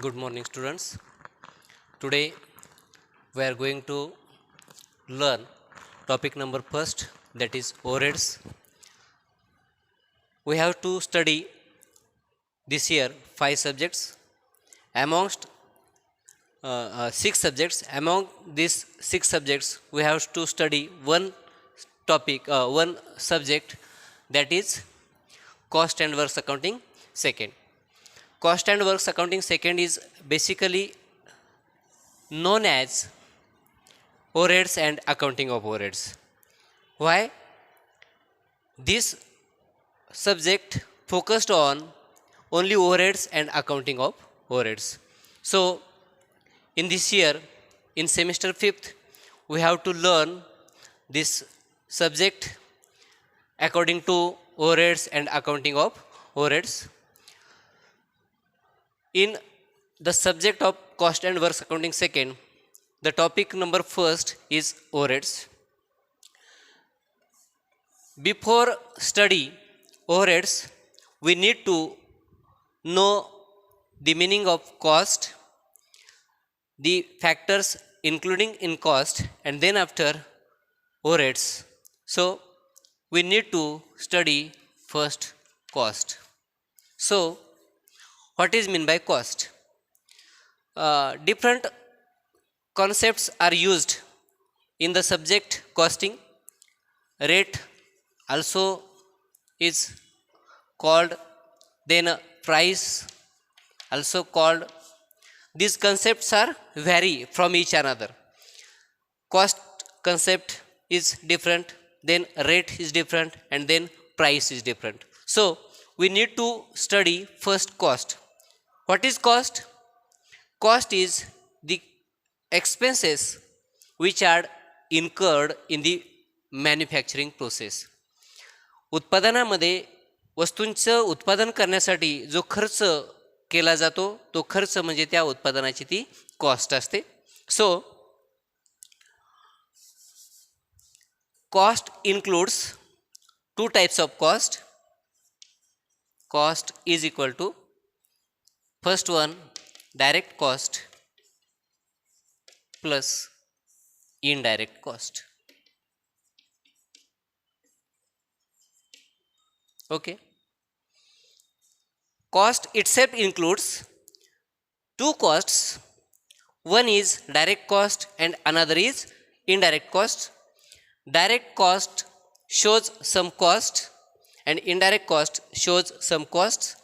Good morning, students. Today we are going to learn topic number first, that is overheads. We have to study this year 5 subjects amongst 6 subjects. Among these 6 subjects, we have to study one subject, that is cost and works accounting second. Cost and works accounting second is basically known as overheads and accounting of overheads. Why? This subject focused on only overheads and accounting of overheads. So, in this year, in semester 5th, we have to learn this subject according to overheads and accounting of overheads. In the subject of cost and works accounting second, the topic number first is overheads. Before study overheads, we need to know the meaning of cost, the factors including in cost, and then after overheads. So we need to study first cost. So what is mean by cost? Different concepts are used in the subject costing. Rate also is called, then price also called. These concepts are vary from each another. Cost concept is different, then rate is different, and then price is different. So we need to study first cost. What is cost? Cost is the expenses which are incurred in the manufacturing process. उत्पादनामध्ये वस्तूंचं उत्पादन करण्यासाठी जो खर्च केला जातो तो खर्च म्हणजे त्या उत्पादनाची ती कॉस्ट असते. So cost includes two types of cost. Cost is equal to first one direct cost plus indirect cost. Okay. Cost itself includes two costs. One is direct cost and another is indirect cost. Direct cost shows some cost and indirect cost shows some costs.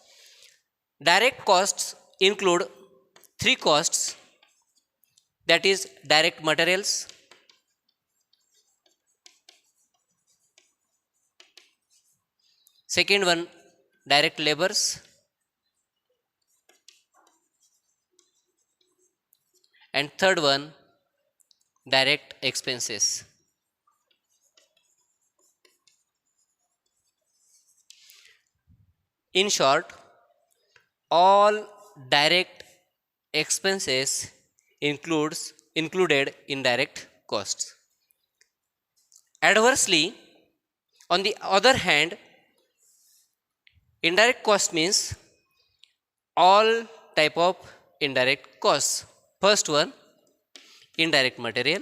Direct costs include three costs, that is direct materials, second one direct labors, and third one direct expenses. In short, all direct expenses included in direct costs. Adversely, on the other hand, indirect cost means all type of indirect costs. First one, indirect material.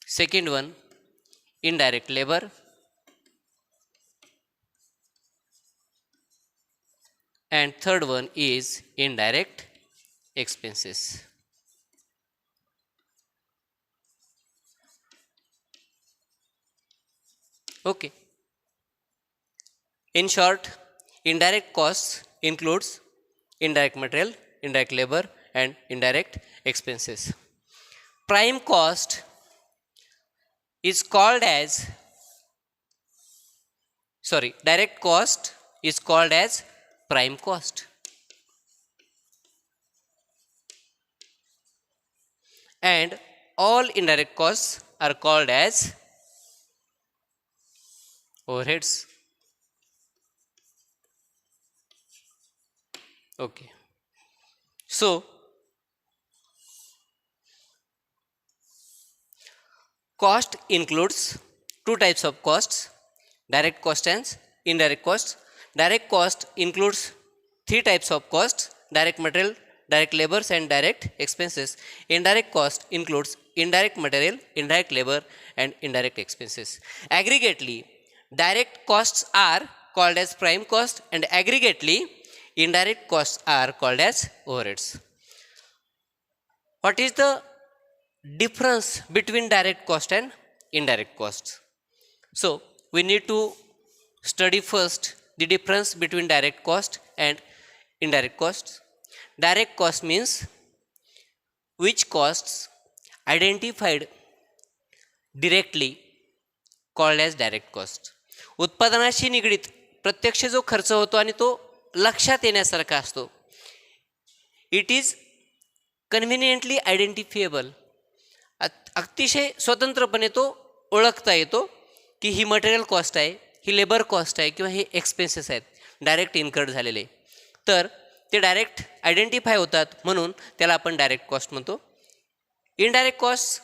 Second one, indirect labor. And third one is indirect expenses. Okay. In short, indirect costs includes indirect material, indirect labor, and indirect expenses. Prime cost is called as, direct cost is called as prime cost. And all indirect costs are called as overheads. Okay. So cost includes two types of costs. direct cost and indirect costs. Direct cost includes three types of costs: direct material, direct labors, and direct expenses. Indirect cost includes indirect material, indirect labor, and indirect expenses. Aggregately, direct costs are called as prime cost, and aggregately, indirect costs are called as overheads. What is the difference between direct cost and indirect costs? So, we need to study first the difference between direct cost and indirect costs. Direct cost means which costs identified directly called as direct cost. उत्पादनाशी निगडीत प्रत्यक्ष जो खर्च होतो आणि तो लक्षात येण्यासारखा असतो. It is conveniently identifiable. अतिशय स्वतंत्रपणे तो ओळखता येतो की ही मटेरियल कॉस्ट आहे, ही लेबर कॉस्ट आहे किंवा हे एक्सपेन्सेस आहेत डायरेक्ट इन्कर्ड झालेले. तर ते डायरेक्ट आयडेंटिफाय होतात म्हणून त्याला आपण डायरेक्ट कॉस्ट म्हणतो. Indirect cost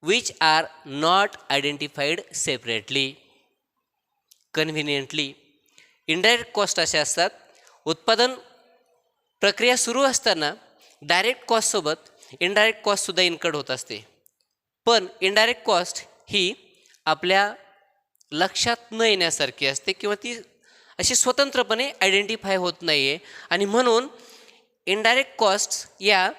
which are not identified separately conveniently. Indirect cost असे असतात, उत्पादन प्रक्रिया सुरू असताना डायरेक्ट कॉस्टसोबत इनडायरेक्ट कॉस्टसुद्धा इन्कर्ड होत असते, पण इनडायरेक्ट कॉस्ट ही आपल्या लक्षात न येण्यासारखी असते किंवा ती अशी स्वतंत्रपणे आयडेंटिफाय होत नाही आहे आणि म्हणून इनडायरेक्ट कॉस्ट या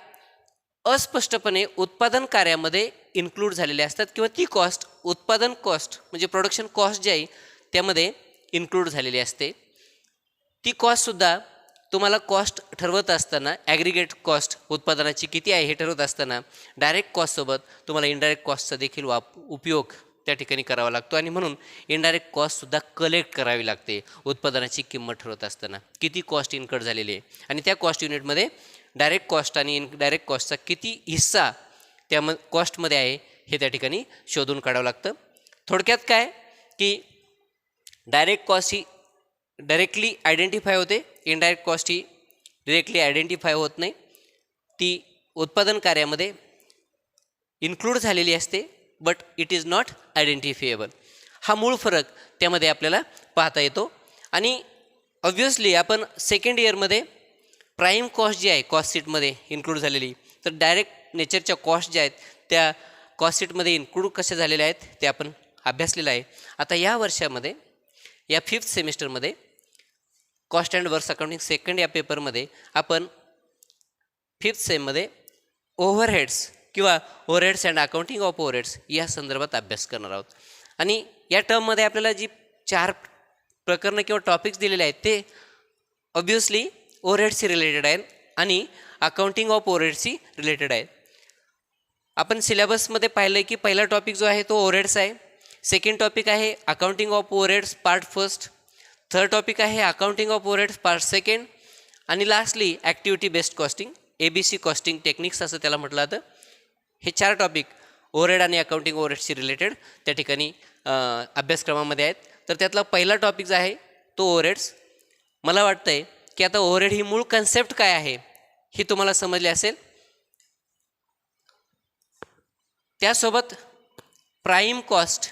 अस्पष्टपणे उत्पादन कार्यामध्ये इन्क्लूड झालेले असतात किंवा ती कॉस्ट उत्पादन कॉस्ट म्हणजे प्रोडक्शन कॉस्ट जी आहे त्यामध्ये इन्क्लूड झालेली असते. ती कॉस्टसुद्धा तुम्हाला कॉस्ट ठरवत असताना ॲग्रिगेट कॉस्ट उत्पादनाची किती आहे हे ठरवत असताना डायरेक्ट कॉस्टसोबत तुम्हाला इनडायरेक्ट कॉस्टचा देखील उपयोग त्या ठिकाणी करावा लागतो आणि म्हणून इनडायरेक्ट कॉस्टसुद्धा कलेक्ट करावी लागते उत्पादनाची किंमत ठरवत असताना. किती कॉस्ट इन्कर्ड झालेली आहे आणि त्या कॉस्ट युनिटमध्ये डायरेक्ट कॉस्ट आणि इनडायरेक्ट कॉस्टचा किती हिस्सा त्या कॉस्टमध्ये आहे हे त्या ठिकाणी शोधून काढावं लागतं. थोडक्यात काय की डायरेक्ट कॉस्ट ही डायरेक्टली आयडेंटिफाय होते, इनडायरेक्ट कॉस्ट ही डिरेक्टली आयडेंटिफाय होत नाही. ती उत्पादन कार्यामध्ये इन्क्लूड झालेली असते बट इट इज नॉट आयडेंटिफिएबल. हा मूळ फरक त्यामध्ये आपल्याला पाहता येतो. आणि ऑब्व्हियसली आपण सेकंड इयरमध्ये प्राईम कॉस्ट जी आहे कॉस्ट शीटमध्ये इन्क्लूड झालेली, तर डायरेक्ट नेचरच्या कॉस्ट ज्या आहेत त्या कॉस्ट शीटमध्ये इन्क्लूड कशा झालेल्या आहेत ते आपण अभ्यासलेलं आहे. आता या वर्षामध्ये या 5th सेमिस्टरमध्ये cost and works accounting second या पेपरमध्ये आपण 5th सेममध्ये ओव्हरहेड्स किंवा overheads and accounting of overheads या संदर्भात अभ्यास करणार आहोत. आणि या टर्ममध्ये आपल्याला जी 4 प्रकरणं किंवा टॉपिक्स दिलेले आहेत ते ऑब्व्हियसली ओव्हरहेड्सशी रिलेटेड आहेत आणि अकाउंटिंग ऑफ ओव्हरहेड्सशी रिलेटेड आहेत. आपण सिलेबसमध्ये पाहिलं आहे की पहिला टॉपिक जो आहे तो ओव्हरहेड्स आहे, सेकंड टॉपिक आहे accounting of overheads part first, third topic आहे accounting of overheads part second आणि lastly activity based costing ABC costing techniques असं त्याला म्हटलं जातं. हे 4 टॉपिक ओव्हरहेड आणि अकाउंटिंग ओव्हरहेड्सशी रिलेटेड त्या ठिकाणी अभ्यासक्रमामध्ये आहेत. तर त्यातला पहिला टॉपिक जो आहे तो ओव्हरहेड्स. मला वाटतं आहे की आता ओव्हरहेड ही मूळ कन्सेप्ट काय आहे ही तुम्हाला समजली असेल. त्यासोबत प्राईम कॉस्ट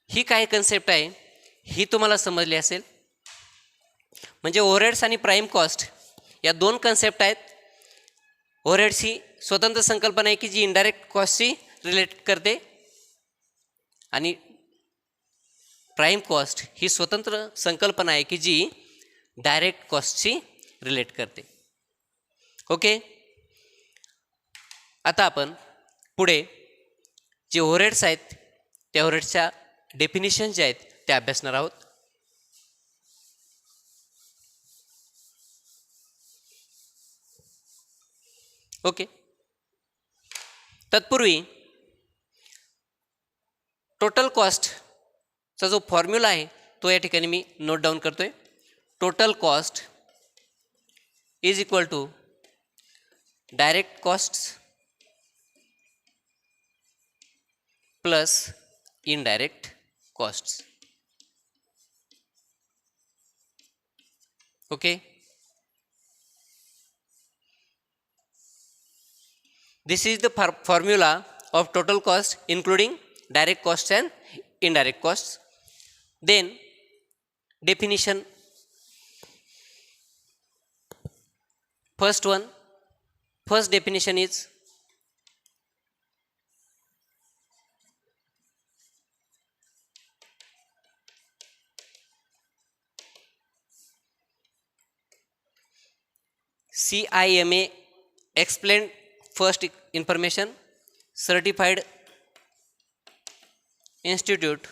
ही काय कन्सेप्ट आहे ही तुम्हाला समजली असेल. म्हणजे ओव्हरहेड्स आणि प्राईम कॉस्ट या 2 कन्सेप्ट आहेत. ओव्हरहेड्स ही स्वतंत्र संकल्पना आहे की जी इनडायरेक्ट कॉस्टशी रिलेट करते आणि प्राईम कॉस्ट ही स्वतंत्र संकल्पना आहे की जी डायरेक्ट कॉस्टशी रिलेट करते. ओके, आता आपण पुढे जे ओव्हरहेड्स आहेत त्या ओव्हरहेड्सच्या डेफिनिशन जे आहेत ते अभ्यासणार आहोत. ओके, तत्पूर्वी टोटल कॉस्टचा जो फॉर्म्युला आहे तो या ठिकाणी मी नोट डाऊन करतोय. Total cost is equal to direct costs plus indirect costs. Okay, this is the formula of total cost including direct costs and indirect costs. Then definition. First definition is CIMA explained first information, Certified Institute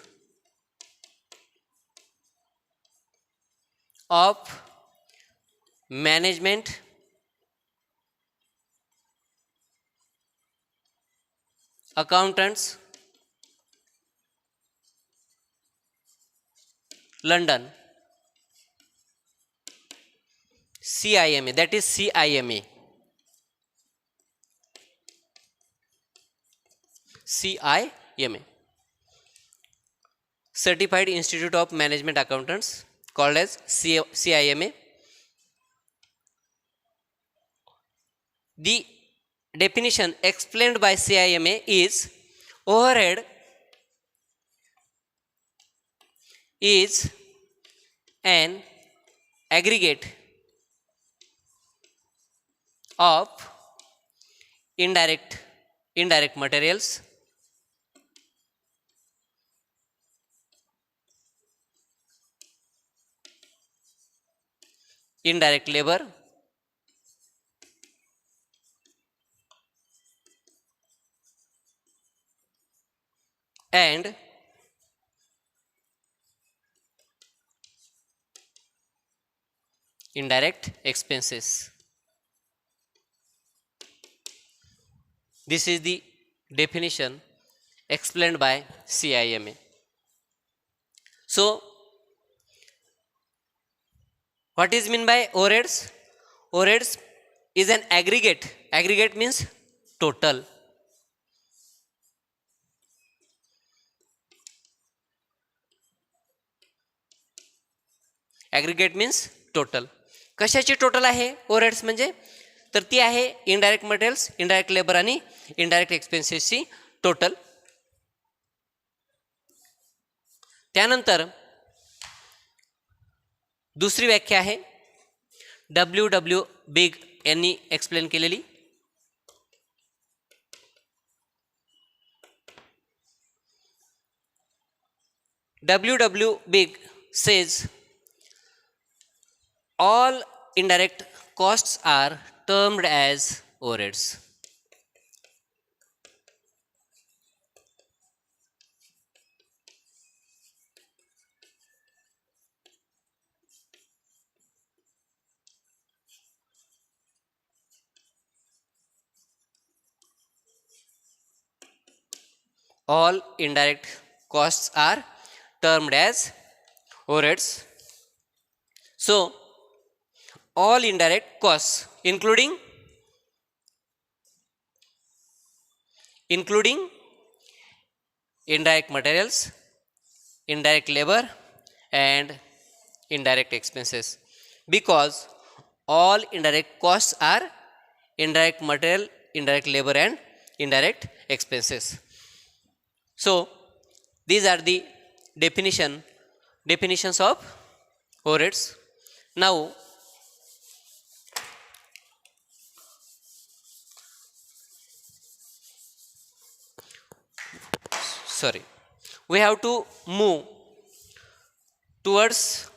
of Management Accountants, London. CIMA, that is CIMA. CIMA, Certified Institute of Management Accountants, called as CIMA. The definition explained by CIMA is overhead is an aggregate of indirect materials, indirect labor, and indirect expenses. This is the definition explained by CIMA. So, what is meant by overheads? Overheads is an aggregate. Aggregate means total. Aggregate means total. कशाची total आहे overheads म्हणजे? तर ती आहे indirect materials, indirect labour आणि indirect एक्सपेन्सेसची total. त्यानंतर दुसरी व्याख्या आहे W बिग यांनी एक्सप्लेन केलेली. W big says all indirect costs are termed as overheads. All indirect costs are termed as overheads. So, all indirect costs including indirect materials, indirect labor and indirect expenses, because all indirect costs are indirect material, indirect labor and indirect expenses. So, these are the definitions of overheads. Now, we have to move towards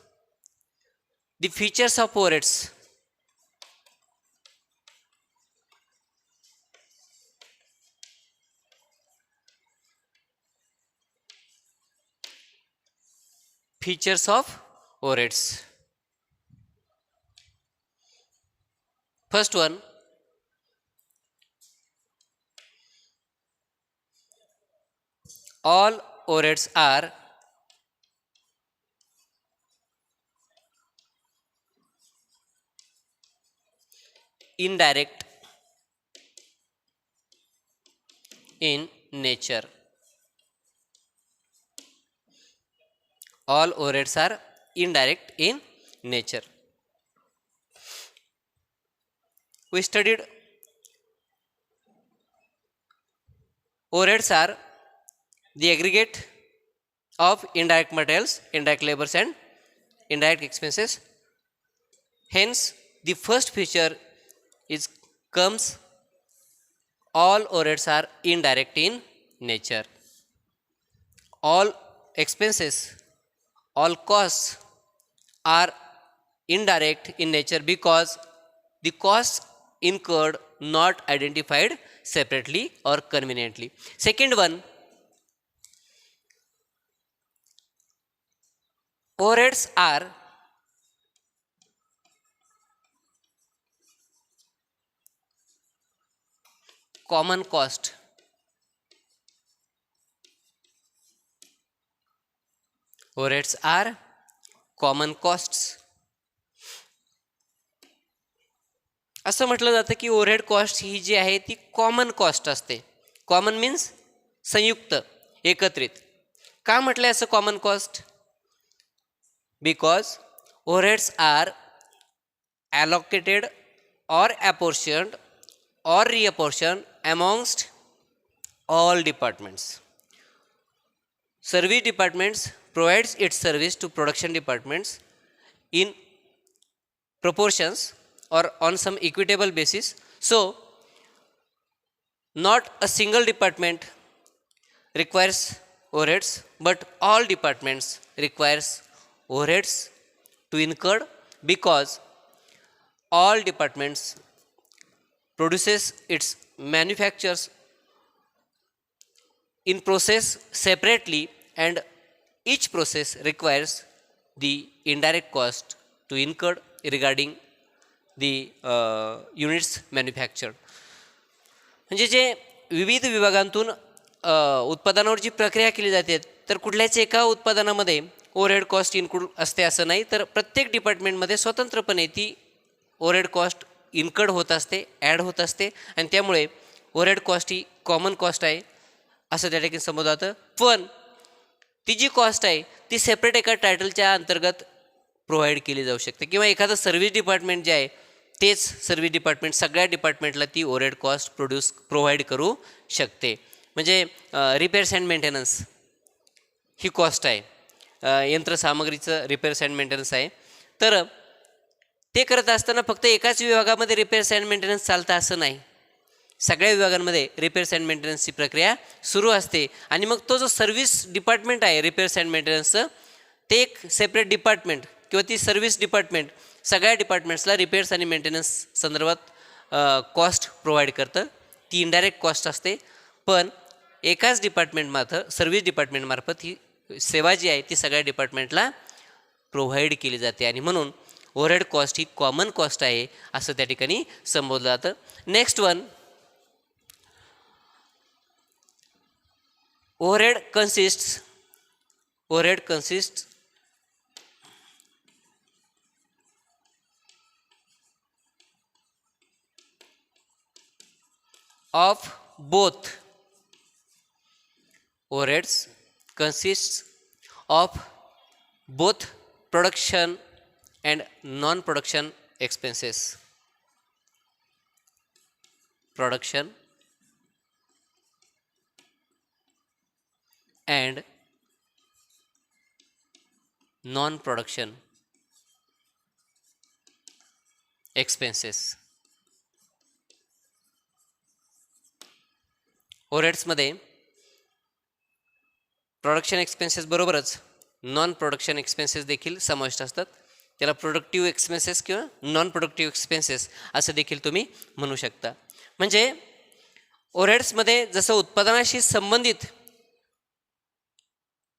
the features of overheads. Features of overheads. First one, all overheads are indirect in nature. All overheads are indirect in nature. We studied overheads are the aggregate of indirect materials, indirect labors and indirect expenses. Hence the first feature is comes all overheads are indirect in nature. All expenses, all costs are indirect in nature because the costs incurred not identified separately or conveniently. Second one, overheads are common cost. Overheads are common costs. असं म्हटलं जातं की overhead cost ही जी आहे ती common cost असते. Common means संयुक्त, एकत्रित. का म्हटलंय असं common cost? Because overheads are allocated or apportioned or reapportioned amongst all departments. Service departments provides its service to production departments in proportions or on some equitable basis. So not a single department requires overheads, but all departments requires overheads to incur because all departments produces its manufactures in process separately, and each process requires the indirect cost to incur regarding the units manufactured. म्हणजे जे विविध विभागांतून उत्पादनावर जी प्रक्रिया केली जाते तर कुठल्याच एका उत्पादनामध्ये ओव्हरहेड कॉस्ट इन्क्लूड असते असं नाही, तर प्रत्येक डिपार्टमेंटमध्ये स्वतंत्रपणे ती ओव्हरहेड कॉस्ट इन्कर्ड होत असते, ॲड होत असते, आणि त्यामुळे ओव्हरहेड कॉस्ट ही कॉमन कॉस्ट आहे असं त्या ठिकाणी समजलं जातं. पण ती जी कॉस्ट आहे ती सेपरेट एका टायटलच्या अंतर्गत प्रोव्हाइड केली जाऊ शकते, किंवा एखादं सर्व्हिस डिपार्टमेंट जे आहे तेच सर्व्हिस डिपार्टमेंट सगळ्या डिपार्टमेंटला ती ओव्हरहेड कॉस्ट प्रोव्हाइड करू शकते. म्हणजे repairs and maintenance he cost आहे, यंत्रसामग्रीचं रिपेअर्स अँड मेंटेनन्स आहे. तर ते करत असताना फक्त एकाच विभागामध्ये रिपेअर्स अँड मेंटेनन्स चालतं असं नाही, सगळ्या विभागांमध्ये रिपेअर्स अँड मेंटेनन्सची प्रक्रिया सुरू असते. आणि मग तो जो सर्व्हिस डिपार्टमेंट आहे रिपेअर्स अँड मेंटेनन्सचं, ते एक सेपरेट डिपार्टमेंट किंवा ती सर्व्हिस डिपार्टमेंट सगळ्या डिपार्टमेंट्सला रिपेअर्स आणि मेंटेनन्स संदर्भात कॉस्ट प्रोव्हाइड करतं. ती इनडायरेक्ट कॉस्ट असते, पण एकाच डिपार्टमेंटमार्फत, सर्व्हिस डिपार्टमेंटमार्फत ही सेवा जी आहे ती सगळ्या डिपार्टमेंटला प्रोव्हाइड केली जाते, आणि म्हणून ओव्हरहेड कॉस्ट ही कॉमन कॉस्ट आहे असं त्या ठिकाणी संबोधलं जातं. Next one, overhead consists of both. Overheads consists of both production and non-production expenses. Production and non-production expenses. ओव्हरहेड्समध्ये प्रोडक्शन एक्सपेन्सेस बरोबरच नॉन प्रोडक्शन एक्सपेन्सेस देखील समाविष्ट असतात. त्याला प्रोडक्टिव्ह एक्सपेन्सेस किंवा नॉन प्रोडक्टिव्ह एक्सपेन्सेस असं देखील तुम्ही म्हणू शकता. म्हणजे ओव्हरहेड्समध्ये जसं उत्पादनाशी संबंधित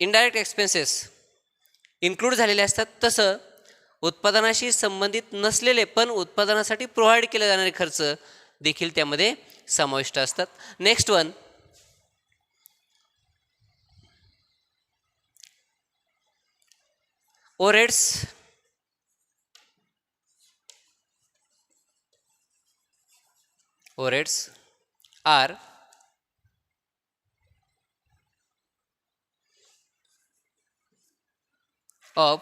इनडायरेक्ट एक्सपेन्सेस इन्क्लूड झालेले असतात, तसं उत्पादनाशी संबंधित नसलेले पण उत्पादनासाठी प्रोव्हाइड केले जाणारे खर्च देखील त्यामध्ये समाविष्ट असतात. Next one, overheads are of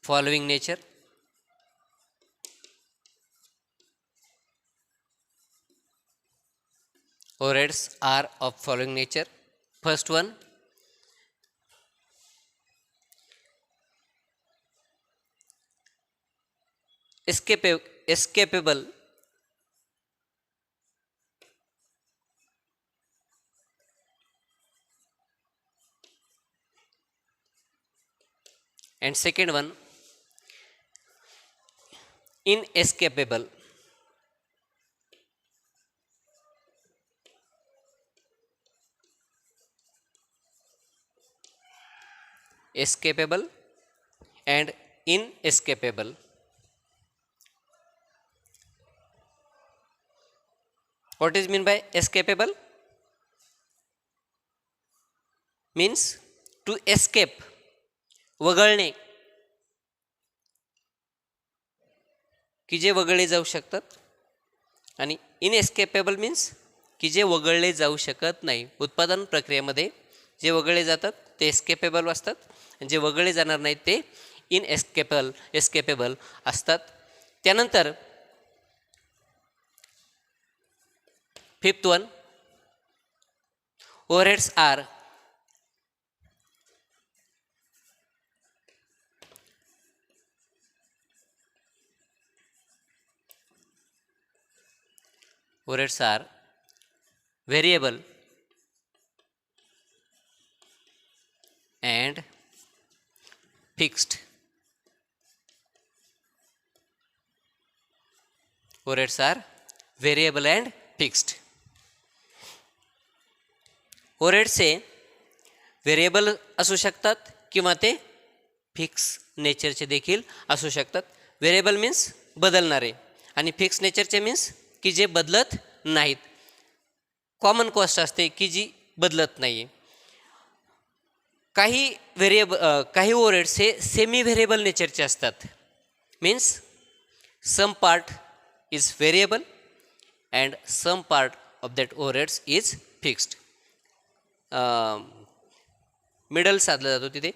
following nature. Overheads are of following nature. First one, escapable, and second one, inescapable. Escapable and inescapable. What is mean by escapable? Means to escape, वगळणे, की जे वगळले जाऊ शकतात. आणि इनएस्केपेबल मीन्स की जे वगळले जाऊ शकत नाही. उत्पादन प्रक्रियेमध्ये जे वगळले जातात ते एस्केपेबल असतात, आणि जे वगळले जाणार नाहीत ते एस्केपेबल असतात. त्यानंतर fifth one, overheads are variable and fixed. Overheads are variable and fixed. Overheads हे व्हेरिएबल असू शकतात किंवा ते फिक्स नेचरचे देखील असू शकतात. व्हेरिएबल मीन्स बदलणारे, आणि फिक्स नेचरचे मीन्स की जे बदलत नाहीत. कॉमन कॉस्ट असते की जी बदलत नाही. काही काही ओव्हरहेड्स हे सेमी व्हेरिएबल नेचरचे असतात. Means some part is variable and some part of that overheads is fixed. Middle साधला जातो तिथे.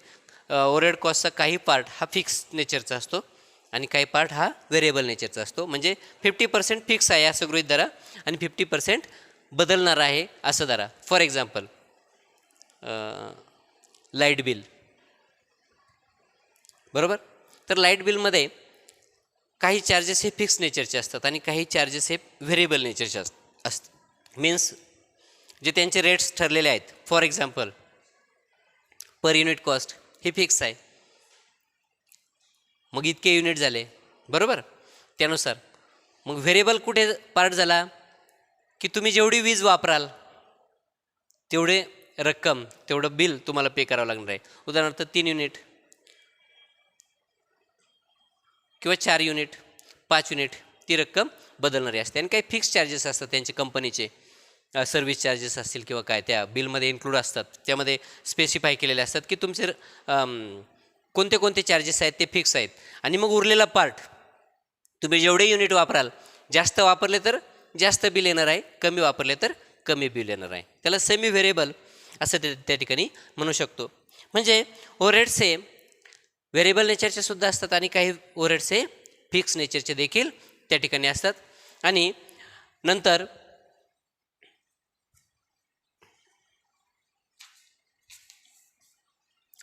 ओव्हरहेड कॉस्टचा काही पार्ट हा फिक्स नेचरचा असतो आणि काही पार्ट हा व्हेरिएबल नेचरचा असतो. म्हणजे 50% फिक्स आहे असं गृहीत धरा आणि 50% बदलणार आहे असं धरा. फॉर एक्झाम्पल लाईट बिल, बरोबर. तर लाईट बिलमध्ये काही चार्जेस हे फिक्स नेचरचे असतात आणि काही चार्जेस हे व्हेरिएबल नेचरचे असतात. मीन्स जे त्यांचे रेट्स ठरलेले आहेत. For example per unit cost हे फिक्स आहे, मग इतके युनिट झाले, बरोबर. त्यानुसार मग व्हेरिएबल कुठे पार्ट झाला की तुम्ही जेवढी वीज वापराल तेवढे रक्कम, तेवढं बिल तुम्हाला पे करावं लागणार आहे. उदाहरणार्थ 3 युनिट किंवा 4 युनिट, 5 युनिट, ती रक्कम बदलणारी असते. आणि काही फिक्स चार्जेस असतात त्यांचे, कंपनीचे सर्व्हिस चार्जेस असतील किंवा काय त्या बिलमध्ये इन्क्लूड असतात. त्यामध्ये स्पेसिफाय केलेले असतात की तुमचे कोणते कोणते चार्जेस आहेत ते फिक्स आहेत. आणि मग उरलेला पार्ट तुम्ही जेवढे युनिट वापराल, जास्त वापरले तर जास्त बिल येणार आहे, कमी वापरले तर कमी बिल येणार आहे. त्याला सेमी व्हेरिएबल असं त्या ठिकाणी म्हणू शकतो. म्हणजे ओव्हरहेड्स हे व्हेरिएबल नेचरचे सुद्धा असतात आणि काही ओव्हरहेड्स हे फिक्स नेचरचे देखील त्या ठिकाणी असतात. आणि नंतर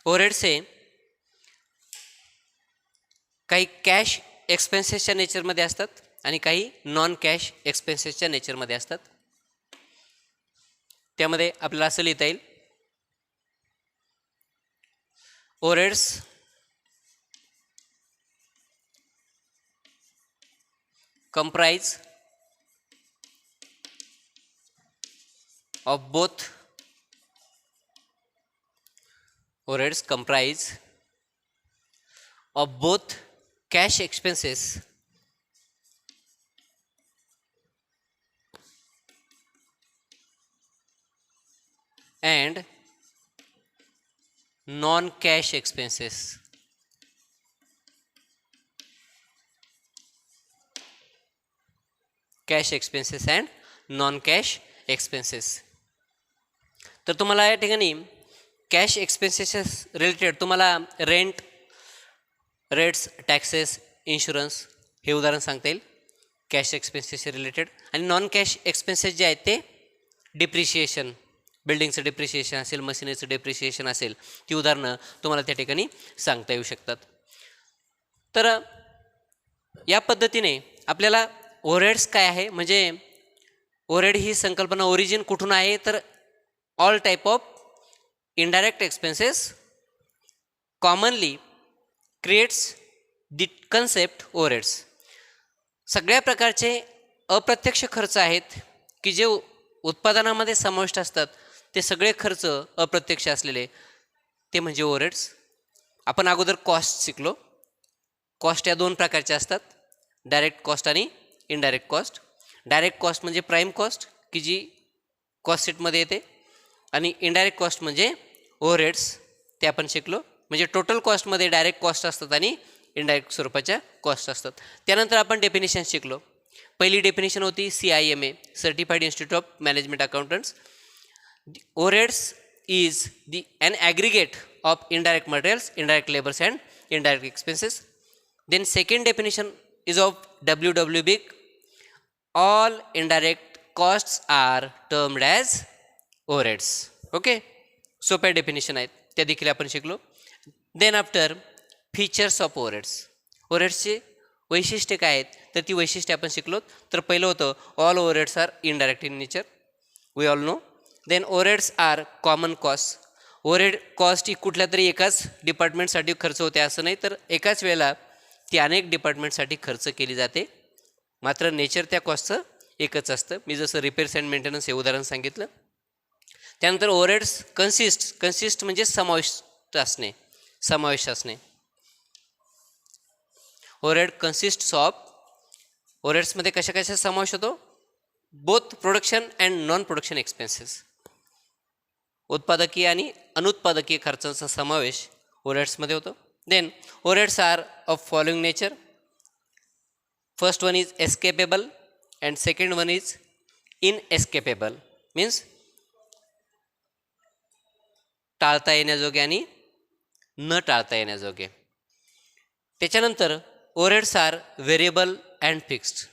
ओव्हरहेड्स हे काही कॅश एक्सपेन्सेसच्या नेचरमध्ये असतात आणि काही नॉन कॅश एक्सपेन्सेसच्या नेचरमध्ये असतात. त्यामध्ये आपल्याला असं लिहिता येईल, overheads comprise of both overheads comprise of both cash expenses and non-cash expenses. Cash expenses and non cash expenses. तर तुम्हाला या ठिकाणी कॅश एक्सपेन्सेस रिलेटेड तुम्हाला रेंट, रेट्स, टॅक्सेस, इन्शुरन्स हे उदाहरण सांगता येईल कॅश एक्सपेन्सेस रिलेटेड. आणि नॉन कॅश एक्सपेन्सेस जे आहेत ते डिप्रिशिएशन, बिल्डिंगचं डिप्रिशिएशन असेल, मशिनरीचं डिप्रिशिएशन असेल, ती उदाहरणं तुम्हाला त्या ठिकाणी सांगता येऊ शकतात. तर या पद्धतीने आपल्याला ओव्हरहेड्स काय आहे, म्हणजे ओव्हरहेड ही संकल्पना ओरिजिन कुठून आहे, तर all type of indirect expenses commonly creates the concept overheads. सगळ्या प्रकारचे अप्रत्यक्ष खर्च आहेत की जे उत्पादनामध्ये समाविष्ट असतात, ते सगळे खर्च अप्रत्यक्ष असलेले ते म्हणजे ओव्हरहेड्स. आपण अगोदर कॉस्ट शिकलो. कॉस्ट या दोन प्रकारच्या असतात, डायरेक्ट कॉस्ट आणि इनडायरेक्ट कॉस्ट. डायरेक्ट कॉस्ट म्हणजे प्राईम कॉस्ट की जी कॉस्ट शीटमध्ये येते, आणि इनडायरेक्ट कॉस्ट म्हणजे ओव्हरहेड्स, ते आपण शिकलो. म्हणजे टोटल कॉस्टमध्ये डायरेक्ट कॉस्ट असतात आणि इनडायरेक्ट स्वरूपाच्या कॉस्ट असतात. त्यानंतर आपण डेफिनेशन शिकलो. पहिली डेफिनेशन होती CIMA, certified institute of management accountants. Overheads is an aggregate of indirect materials, indirect labors and indirect expenses. Then second definition is of WWB. All indirect costs are termed as overheads. Okay, सोप्या definition आहेत, त्या देखील आपण शिकलो. Then after features of overheads. ओव्हरहेड्सचे वैशिष्ट्ये काय आहेत, तर ती वैशिष्ट्ये आपण शिकलो. तर पहिलं होतं all overheads are indirect in nature, we all know. Then overheads are common cost. Overhead cost ही कुठल्या तरी एकाच डिपार्टमेंटसाठी खर्च होते असं नाही, तर एकाच वेळेला ती अनेक डिपार्टमेंटसाठी खर्च केली जाते, मात्र नेचर त्या कॉस्टचं एकच असतं. मी जसं रिपेअर्स अँड मेंटेनन्स हे उदाहरण सांगितलं. त्यानंतर ओव्हरहेड्स कन्सिस्ट म्हणजे समावेश असणे. ओव्हरहेड कन्सिस्ट्स ऑफ, ओव्हरहेड्समध्ये कशा समावेश होतो, both production and non production expenses. उत्पादकीय आणि अनुत्पादकीय खर्चांचा समावेश ओव्हरहेड्समध्ये होतो. Then overheads are of following nature. First one is escapable and second one is inescapable. Means टाळता येण्याजोगे आणि न टाळता येण्याजोगे. त्याच्यानंतर overheads are variable and fixed.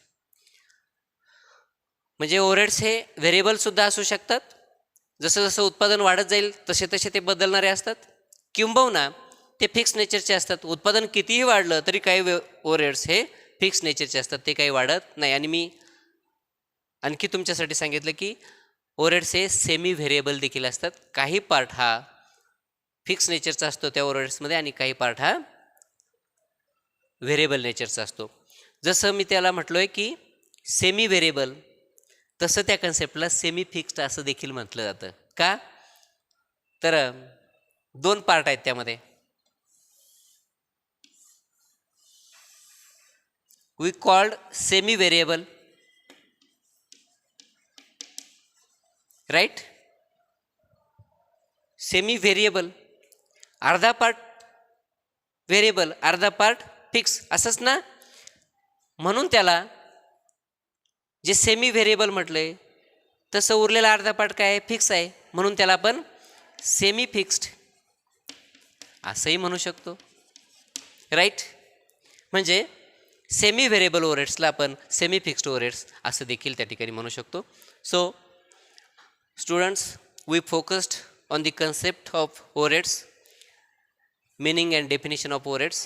म्हणजे ओव्हरहेड्स हे व्हेरिएबलसुद्धा असू शकतात, जसं जसं उत्पादन वाढत जाईल तसे तसे ते बदलणारे असतात, किंबहुना ते फिक्स नेचरचे असतात. उत्पादन कितीही वाढलं तरी काही ओव्हरहेड्स हे फिक्स नेचरचे असतात, ते काही वाढत नाही. आणि मी आणखी तुमच्यासाठी सांगितलं की ओव्हरहेड्स हे सेमी व्हेरिएबल देखील असतात. काही पार्ट हा फिक्स नेचरचा असतो त्या ओव्हरहेड्समध्ये, आणि काही पार्ट हा व्हेरिएबल नेचरचा असतो. जसं मी त्याला म्हटलो आहे की सेमी व्हेरिएबल, तसं त्या कन्सेप्टला सेमी फिक्स्ड असं देखील म्हटलं जातं. का, तर दोन पार्ट आहेत त्यामध्ये. We called semi variable, right. Semi variable, अर्धा पार्ट व्हेरिएबल, अर्धा पार्ट फिक्स, असंच ना. म्हणून त्याला जे सेमी व्हेरिएबल म्हटलंय तसं उरलेला अर्धा पार्ट काय आहे, फिक्स आहे, म्हणून त्याला आपण सेमी फिक्स्ड असंही म्हणू शकतो, राईट. म्हणजे सेमी व्हेरिएबल ओव्हरहेड्सला आपण सेमी फिक्स्ड ओव्हरहेड्स असं देखील त्या ठिकाणी म्हणू शकतो. So students, we focused on the concept of overheads, meaning and definition of overheads,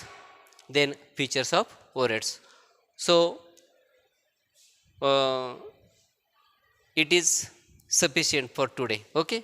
then features of overheads. So it is sufficient for today. Okay.